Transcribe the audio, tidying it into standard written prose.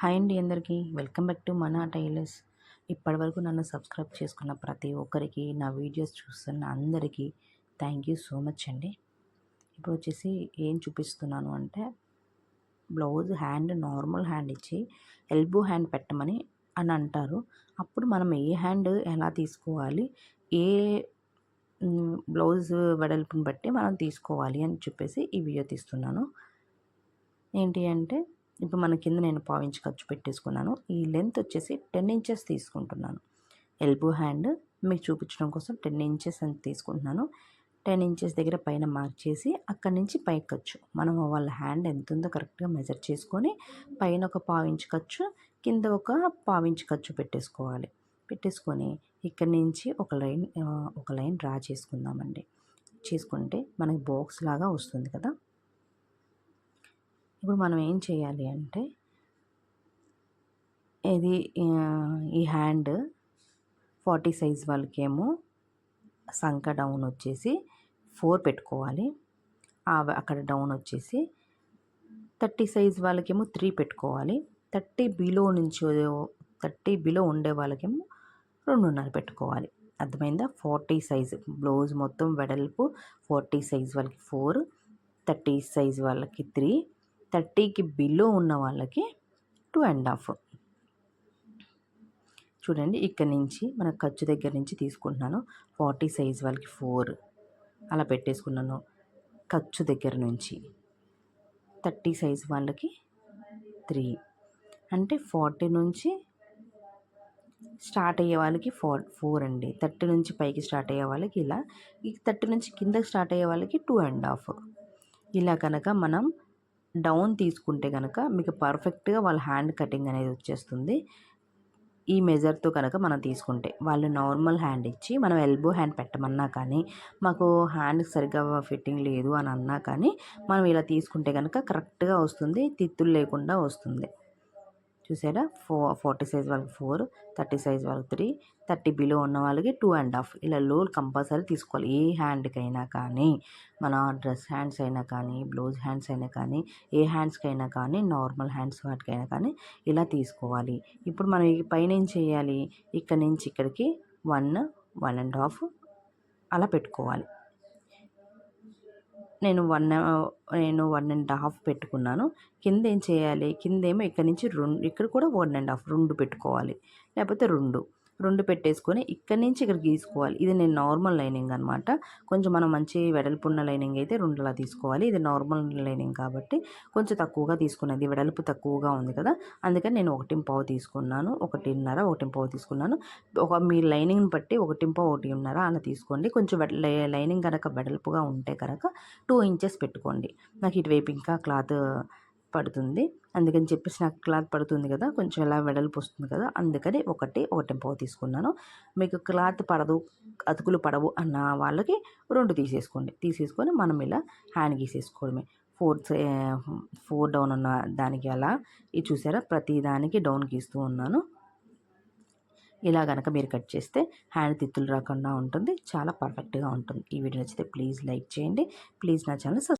Hi అండి అందరికీ welcome back to మన టైలర్స్. ఇప్పటివరకు నన్ను సబ్స్క్రైబ్ చేసుకున్న ప్రతి ఒక్కరికి, నా వీడియోస్ చూస్తున్న అందరికీ థ్యాంక్ యూ సో మచ్ అండి. ఇప్పుడు వచ్చేసి ఏం చూపిస్తున్నాను అంటే, బ్లౌజ్ హ్యాండ్ నార్మల్ హ్యాండ్ ఇచ్చి ఎల్బో హ్యాండ్ పెట్టమని అని అంటారు. అప్పుడు మనం ఏ హ్యాండ్ ఎలా తీసుకోవాలి, ఏ బ్లౌజ్ వెడల్పుని బట్టి మనం తీసుకోవాలి అని చెప్పేసి ఈ వీడియో తీస్తున్నాను. ఏంటి అంటే, ఇప్పుడు మన కింద నేను పావించి ఖర్చు పెట్టేసుకున్నాను. ఈ లెంత్ వచ్చేసి 10 ఇంచెస్ తీసుకుంటున్నాను. ఎల్బో హ్యాండ్ మీకు చూపించడం కోసం 10 ఇంచెస్ అని తీసుకుంటున్నాను. 10 ఇంచెస్ దగ్గర పైన మార్క్ చేసి అక్కడి నుంచి పైకి ఖర్చు మనం వాళ్ళ హ్యాండ్ ఎంత ఉందో కరెక్ట్గా మెజర్ చేసుకొని పైన ఒక పావించి ఖర్చు, కింద ఒక పావించి ఖర్చు పెట్టేసుకొని ఇక్కడి నుంచి ఒక లైన్ డ్రా చేసుకుందామండి. చేసుకుంటే మనకి బాక్స్ లాగా వస్తుంది కదా. ఇప్పుడు మనం ఏం చేయాలి అంటే, ఇది ఈ హ్యాండ్ 40 సైజ్ వాళ్ళకేమో సంక డౌన్ వచ్చేసి 4 పెట్టుకోవాలి. అక్కడ డౌన్ వచ్చేసి 30 సైజ్ వాళ్ళకేమో 3 పెట్టుకోవాలి. 30 బిలో ఉండే వాళ్ళకేమో 2.5 పెట్టుకోవాలి. అర్థమైందా? 40 సైజు బ్లౌజ్ మొత్తం వెడల్పు 40 సైజ్ వాళ్ళకి 4, 30 సైజ్ వాళ్ళకి 3, 30కి బిలో ఉన్న వాళ్ళకి 2.5. చూడండి, ఇక్కడ నుంచి మన ఖర్చు దగ్గర నుంచి తీసుకుంటున్నాను. 40 సైజ్ వాళ్ళకి 4 అలా పెట్టేసుకున్నాను ఖర్చు దగ్గర నుంచి. 30 సైజ్ వాళ్ళకి 3 అంటే 40 నుంచి స్టార్ట్ అయ్యే వాళ్ళకి 4 అండి. 30 నుంచి పైకి స్టార్ట్ అయ్యే వాళ్ళకి ఇలా, ఈ 30 నుంచి కిందకి స్టార్ట్ అయ్యే వాళ్ళకి 2.5. ఇలా కనుక మనం డౌన్ తీసుకుంటే కనుక మీకు పర్ఫెక్ట్గా వాళ్ళ హ్యాండ్ కటింగ్ అనేది వచ్చేస్తుంది. ఈ మెజర్తో కనుక మనం తీసుకుంటే, వాళ్ళు నార్మల్ హ్యాండ్ ఇచ్చి మనం ఎల్బో హ్యాండ్ పెట్టమన్నా కానీ, మాకు హ్యాండ్ సరిగ్గా ఫిట్టింగ్ లేదు అని అన్నా కానీ, మనం ఇలా తీసుకుంటే కనుక కరెక్ట్గా వస్తుంది, తిత్తులు లేకుండా వస్తుంది. చూసారా? 40 సైజ్ వాళ్ళకి 4, 30 సైజ్ వాళ్ళకి 3, 30 బిలో ఉన్న వాళ్ళకి 2.5. ఇలా లోల్ కంపల్సరీ తీసుకోవాలి. ఏ హ్యాండ్కైనా కానీ, మన డ్రెస్ హ్యాండ్స్ అయినా కానీ, బ్లౌజ్ హ్యాండ్స్ అయినా కానీ, ఏ హ్యాండ్స్కైనా కానీ, నార్మల్ హ్యాండ్స్ వాటికైనా కానీ ఇలా తీసుకోవాలి. ఇప్పుడు మనం ఈ పైన ఏం చేయాలి, ఇక్కడ నుంచి ఇక్కడికి 1, 1.5 అలా పెట్టుకోవాలి. నేను 1.5 పెట్టుకున్నాను. కింద ఏం చేయాలి, కిందేమో ఇక్కడ నుంచి 2, ఇక్కడ కూడా 1.5 2 పెట్టుకోవాలి. లేకపోతే 2 పెట్టేసుకొని ఇక్కడి నుంచి ఇక్కడ గీసుకోవాలి. ఇది నేను నార్మల్ లైనింగ్ అనమాట. కొంచెం మనం మంచి వెడల్పు ఉన్న లైనింగ్ అయితే 2 అలా తీసుకోవాలి. ఇది నార్మల్ లైనింగ్ కాబట్టి కొంచెం తక్కువగా తీసుకున్నది, వెడల్పు తక్కువగా ఉంది కదా, అందుకని నేను 1.5 తీసుకున్నాను. 1.5, 1.5 తీసుకున్నాను. మీ లైనింగ్ని బట్టి 1.5, 1.5 అలా తీసుకోండి. కొంచెం లైనింగ్ కనుక వెడల్పుగా ఉంటే కనుక 2 ఇంచెస్ పెట్టుకోండి. నాకు ఇటువైపు ఇంకా క్లాత్ పడుతుంది, అందుకని చెప్పేసి నాకు క్లాత్ పడుతుంది కదా, కొంచెం ఎలా వెడల్పు వస్తుంది కదా, అందుకని 1.5 తీసుకున్నాను. మీకు క్లాత్ పడదు, అతుకులు పడవు అన్న వాళ్ళకి 2 తీసేసుకొని మనం ఇలా హ్యాండ్ గీసేసుకోవడమే. 4 డౌన్ ఉన్న దానికి అలా ఇది చూసారా, ప్రతి దానికి డౌన్ గీస్తూ ఉన్నాను. ఇలా కనుక మీరు కట్ చేస్తే హ్యాండ్ తిత్తులు రాకుండా ఉంటుంది, చాలా పర్ఫెక్ట్గా ఉంటుంది. ఈ వీడియో నచ్చితే ప్లీజ్ లైక్ చేయండి, ప్లీజ్ నా ఛానల్